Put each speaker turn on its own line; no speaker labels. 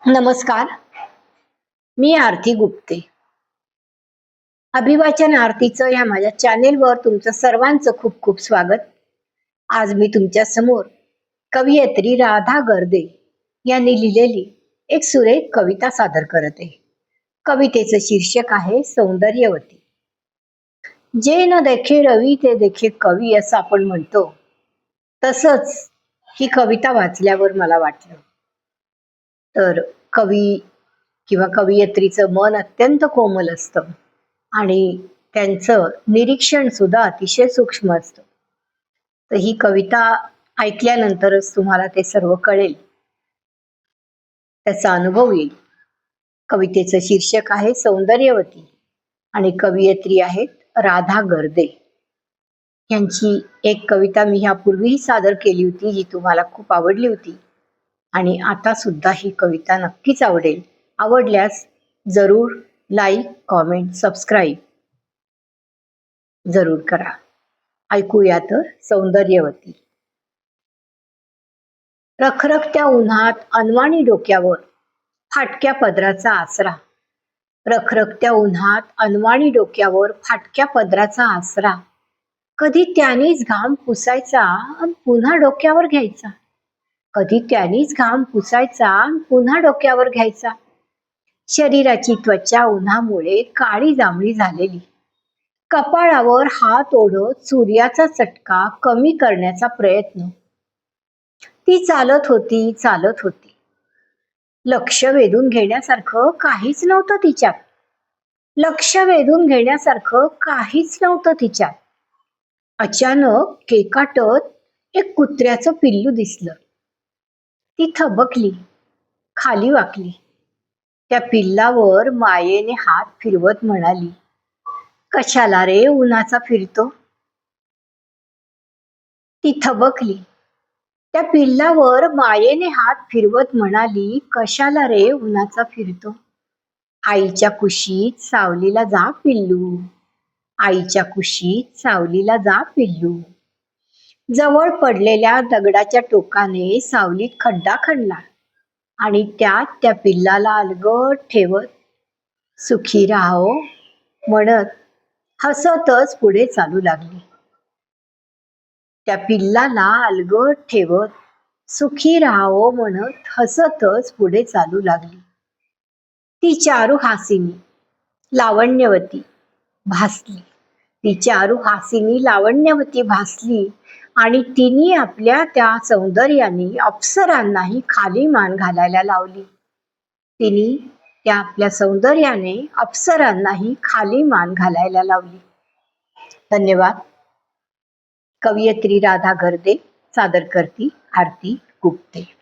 नमस्कार, मी आरती गुप्ते. अभिवाचन आरतीचं या माझ्या चॅनेलवर तुमचं सर्वांचं खूप खूप स्वागत. आज मी तुमच्या समोर कवयित्री राधा गर्दे यांनी लिहिलेली एक सुरेख कविता सादर करत आहे. कवितेचं शीर्षक आहे सौंदर्यवती. जे न देखे रवी ते देखे कवी असं आपण म्हणतो, तसंच ही कविता वाचल्यावर मला वाटलं. तर कवी किंवा कवयित्रीचं मन अत्यंत कोमल असतं आणि त्यांचं निरीक्षण सुद्धा अतिशय सूक्ष्म असतं. तर ही कविता ऐकल्यानंतरच तुम्हाला ते सर्व कळेल, त्याचा अनुभव येईल. कवितेचं शीर्षक आहे सौंदर्यवती आणि कवयित्री आहेत राधा गर्दे. यांची एक कविता मी ह्यापूर्वीही सादर केली होती, जी तुम्हाला खूप आवडली होती आणि आता सुद्धा ही कविता नक्कीच आवडेल. आवडल्यास जरूर लाईक, कॉमेंट, सबस्क्राईब जरूर करा. ऐकूया तर सौंदर्यवती. रखरखत्या उन्हात अनवाणी डोक्यावर फाटक्या पदराचा आसरा. रखरखत्या उन्हात अनवाणी डोक्यावर फाटक्या पदराचा आसरा. कधी त्यानेच घाम पुसायचा आणि पुन्हा डोक्यावर घ्यायचा. कधी त्यानेच घाम पुसायचा आणि पुन्हा डोक्यावर घ्यायचा. शरीराची त्वचा उन्हामुळे काळी जांभळी झालेली. कपाळावर हात ओढत सूर्याचा चटका कमी करण्याचा प्रयत्न. ती चालत होती. लक्ष वेधून घेण्यासारखं काहीच नव्हतं तिच्यात. अचानक केकाटत एक कुत्र्याचं पिल्लू दिसलं. ती थबकली, खाली वाकली. त्या पिल्लावर मायेने हात फिरवत म्हणाली, कशाला रे उन्हाचा फिरतो. ती थबकली. त्या पिल्लावर मायेने हात फिरवत म्हणाली, कशाला रे उन्हाचा फिरतो. आईच्या कुशीत सावलीला जा पिल्लू. आईच्या कुशीत सावलीला जा पिल्लू. जवळ पडलेल्या दगडाच्या टोकाने सावलीत खड्डा खणला आणि त्यात त्या पिल्लाला अलगद ठेवत सुखी राहो म्हणत हसतच पुढे चालू लागली. त्या पिल्लाला अलगद ठेवत सुखी राहो म्हणत हसतच पुढे चालू लागली. ती चारू हासिनी लावण्यवती भासली. ती चारू हासिनी लावण्यवती भासली आणि तिने आपल्या त्या सौंदर्याने अप्सरांनाही खाली मान घालायला लावली. तिने त्या आपल्या सौंदर्याने अप्सरांनाही खाली मान घालायला लावली. धन्यवाद. कवयित्री राधा गर्दे सादर करती आरती गुप्ते.